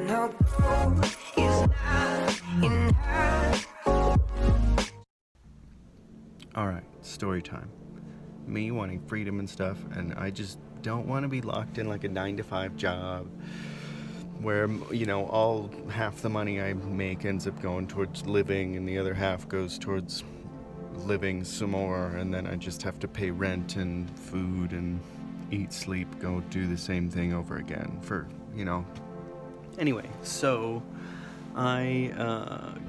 No gold is not enough. Alright, story time. Me wanting freedom and stuff, and I just don't want to be locked in like a 9 to 5 job where, all half the money I make ends up going towards living and the other half goes towards living some more, and then I just have to pay rent and food and eat, sleep, go do the same thing over again for, Anyway, so I,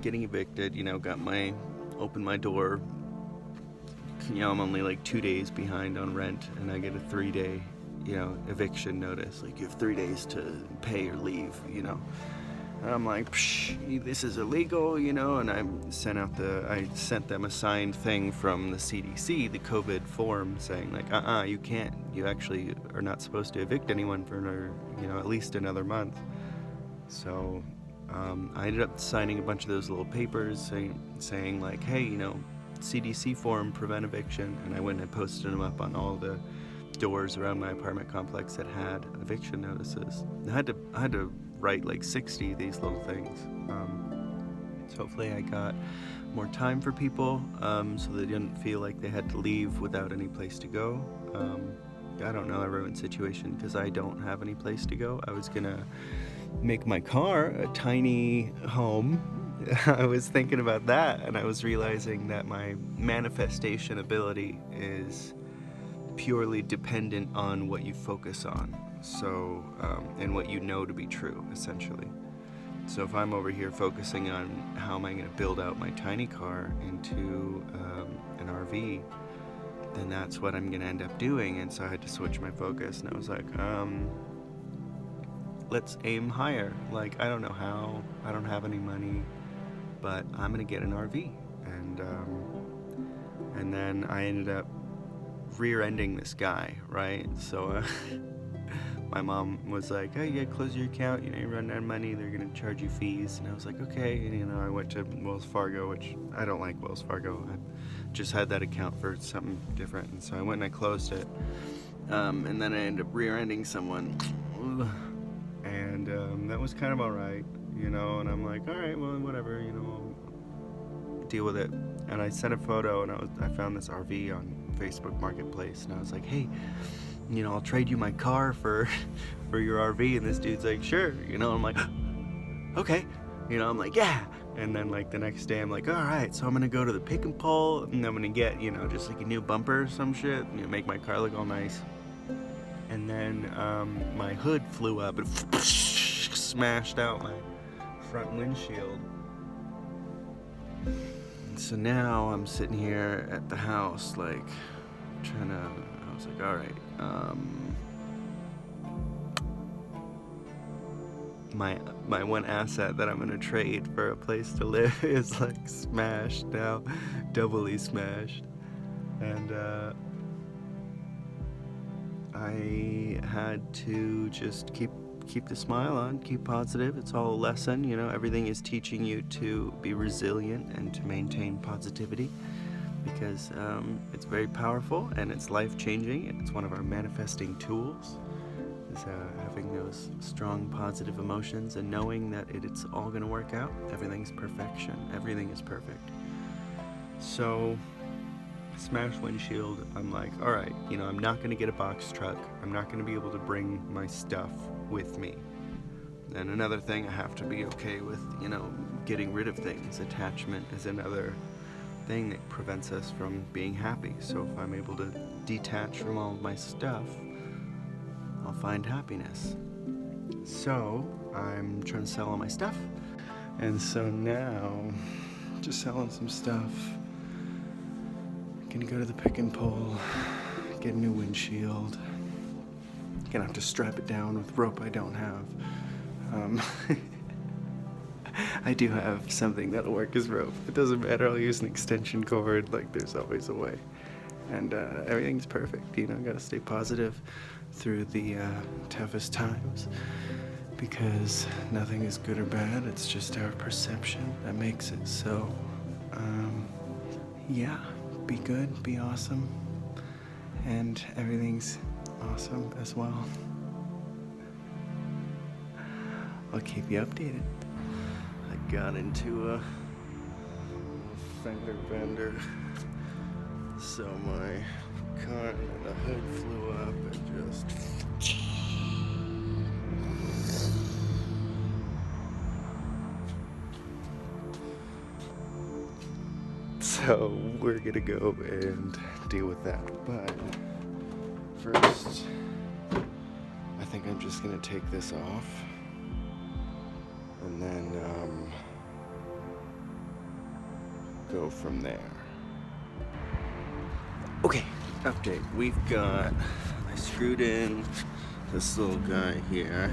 getting evicted, opened my door. I'm only like 2 days behind on rent, and I get a 3-day, eviction notice. Like, you have 3 days to pay or leave, And I'm like, this is illegal, and I sent them a signed thing from the CDC, the COVID form, saying like, you can't, you actually are not supposed to evict anyone for another, at least another month. So I ended up signing a bunch of those little papers saying like, hey, CDC form, prevent eviction, and I went and posted them up on all the doors around my apartment complex that had eviction notices. I had to write like 60 of these little things. So hopefully I got more time for people, so they didn't feel like they had to leave without any place to go. I don't know everyone's situation because I don't have any place to go. I was gonna make my car a tiny home. I was thinking about that, and I was realizing that my manifestation ability is purely dependent on what you focus on, so and what you know to be true, essentially. So if I'm over here focusing on how am I going to build out my tiny car into an RV, then that's what I'm going to end up doing. And so I had to switch my focus, and I was like, let's aim higher. Like, I don't know how, I don't have any money, but I'm gonna get an RV. And then I ended up rear-ending this guy, right? So my mom was like, hey, yeah, close your account, you run out of money, they're gonna charge you fees. And I was like, okay. And I went to Wells Fargo, which I don't like Wells Fargo. I just had that account for something different, and so I went and I closed it. And then I ended up rear-ending someone. And that was kind of alright, and I'm like, alright, well, whatever, I'll deal with it. And I sent a photo, and I found this RV on Facebook Marketplace, and I was like, hey, I'll trade you my car for your RV. And this dude's like, sure, I'm like, okay, I'm like, yeah. And then like the next day I'm like, alright, so I'm gonna go to the pick and pull, and I'm gonna get, just like a new bumper or some shit, make my car look all nice. And then my hood flew up and smashed out my front windshield. So now I'm sitting here at the house, like, I was like, alright, my one asset that I'm gonna trade for a place to live is like smashed now, doubly smashed. And I had to just keep the smile on, keep positive. It's all a lesson, everything is teaching you to be resilient and to maintain positivity, because it's very powerful and it's life-changing, and it's one of our manifesting tools, is having those strong positive emotions and knowing that it's all going to work out. Everything's perfection. Everything is perfect. So smashed windshield, I'm like, alright, I'm not going to get a box truck. I'm not going to be able to bring my stuff with me. And another thing, I have to be okay with, getting rid of things. Attachment is another thing that prevents us from being happy. So if I'm able to detach from all of my stuff, I'll find happiness. So I'm trying to sell all my stuff. And so now, just selling some stuff. Gonna go to the pick and pull, get a new windshield. Gonna have to strap it down with rope I don't have. I do have something that'll work as rope. It doesn't matter, I'll use an extension cord, like there's always a way. And everything's perfect, gotta stay positive through the toughest times, because nothing is good or bad, it's just our perception that makes it. So, yeah, be good, be awesome, and everything's awesome as well. I'll keep you updated. I got into a fender bender, so my car and the hood flew up and just. So we're gonna go and deal with that. But first, I think I'm just gonna take this off and then go from there. Okay, update. We've got, I screwed in this little guy here,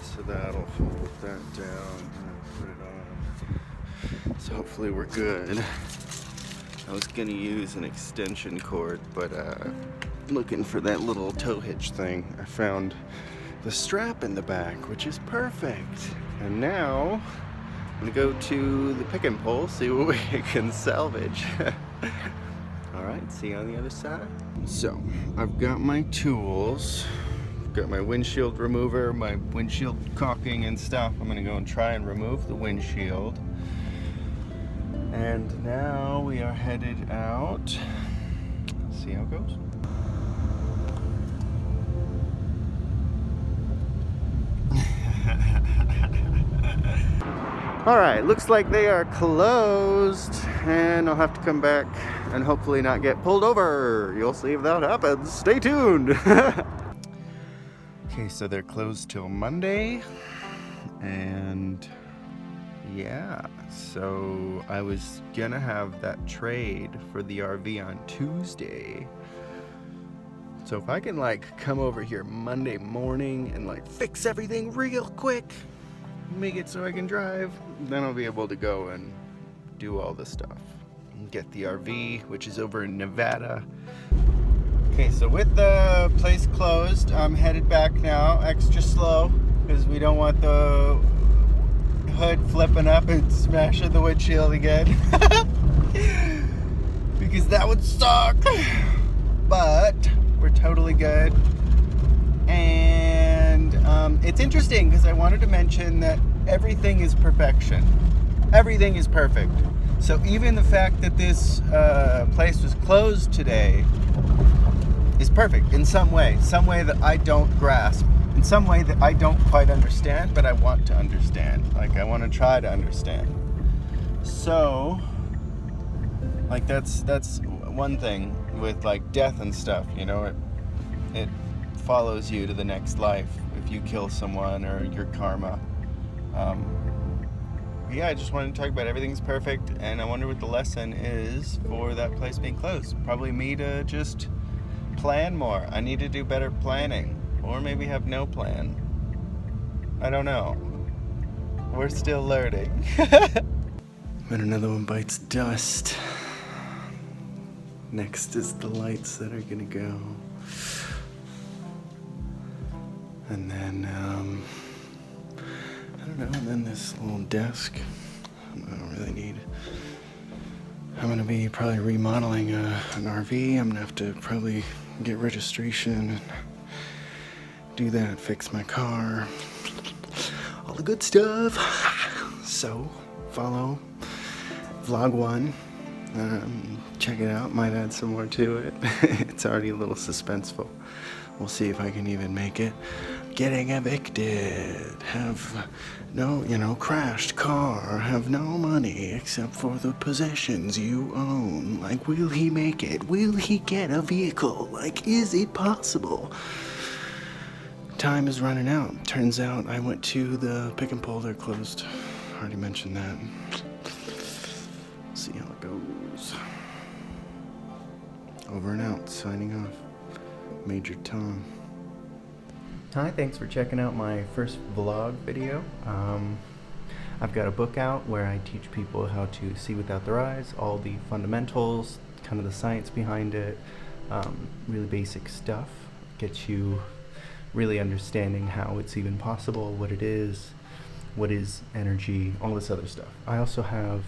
so that'll hold that down and put it on. So hopefully we're good. I was gonna use an extension cord, but looking for that little tow hitch thing, I found the strap in the back, which is perfect. And now I'm gonna go to the pick and pull, see what we can salvage. All right, see you on the other side. So I've got my tools. I've got my windshield remover, my windshield caulking and stuff. I'm gonna go and try and remove the windshield. And now we are headed out. See how it goes. All right, looks like they are closed, and I'll have to come back and hopefully not get pulled over. You'll see if that happens. Stay tuned. Okay, so they're closed till Monday, and yeah, so I was gonna have that trade for the RV on Tuesday. So if I can like come over here Monday morning and like fix everything real quick, make it so I can drive, then I'll be able to go and do all this stuff and get the RV, which is over in Nevada. Okay, so with the place closed, I'm headed back now, extra slow, because we don't want the hood flipping up and smashing the windshield again. Because that would suck. But we're totally good. And it's interesting because I wanted to mention that everything is perfection. Everything is perfect. So even the fact that this place was closed today is perfect in some way that I don't grasp, in some way that I don't quite understand, but I want to understand. Like, I want to try to understand. So, like, that's one thing with like death and stuff, you know, it follows you to the next life if you kill someone, or your karma. Yeah, I just wanted to talk about everything's perfect, and I wonder what the lesson is for that place being closed. Probably me to just plan more. I need to do better planning, or maybe have no plan. I don't know. We're still learning. When another one bites dust, next is the lights that are gonna go. And then, I don't know, and then this little desk, I don't really need. I'm gonna be probably remodeling an RV. I'm gonna have to probably get registration and do that, fix my car, all the good stuff. So, follow vlog 1. Check it out, might add some more to it. It's already a little suspenseful. We'll see if I can even make it. Getting evicted, have no, crashed car, have no money except for the possessions you own. Like, will he make it? Will he get a vehicle? Like, is it possible? Time is running out. Turns out I went to the pick and pull, they're closed. Already mentioned that. See how it goes. Over and out, signing off. Major Tom. Hi, thanks for checking out my first vlog video. I've got a book out where I teach people how to see without their eyes, all the fundamentals, kind of the science behind it, really basic stuff, gets you really understanding how it's even possible, what it is, what is energy, all this other stuff. I also have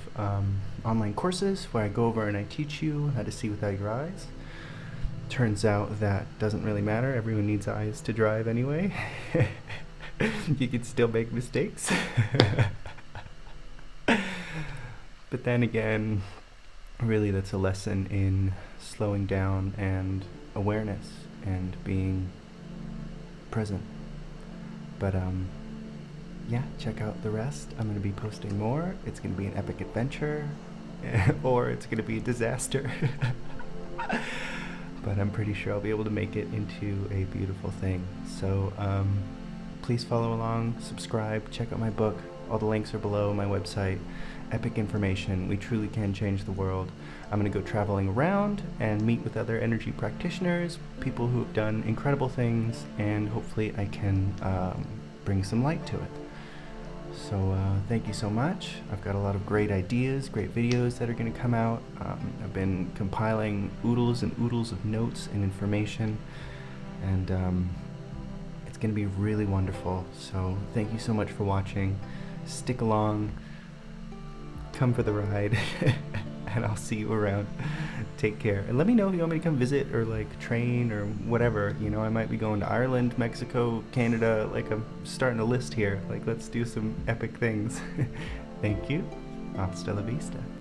online courses where I go over and I teach you how to see without your eyes. Turns out that doesn't really matter. Everyone needs eyes to drive anyway. You can still make mistakes. But then again, really that's a lesson in slowing down and awareness and being present. But yeah, check out the rest. I'm going to be posting more. It's going to be an epic adventure, or it's going to be a disaster. But I'm pretty sure I'll be able to make it into a beautiful thing. So please follow along, subscribe, check out my book. All the links are below, my website. Epic information. We truly can change the world. I'm going to go traveling around and meet with other energy practitioners, people who have done incredible things, and hopefully I can bring some light to it. So thank you so much. I've got a lot of great ideas, great videos that are going to come out. I've been compiling oodles and oodles of notes and information, and it's going to be really wonderful. So thank you so much for watching. Stick along, come for the ride, and I'll see you around. Take care. And let me know if you want me to come visit or like train or whatever. You know, I might be going to Ireland, Mexico, Canada. Like, I'm starting a list here. Like, let's do some epic things. Thank you. Hasta la vista.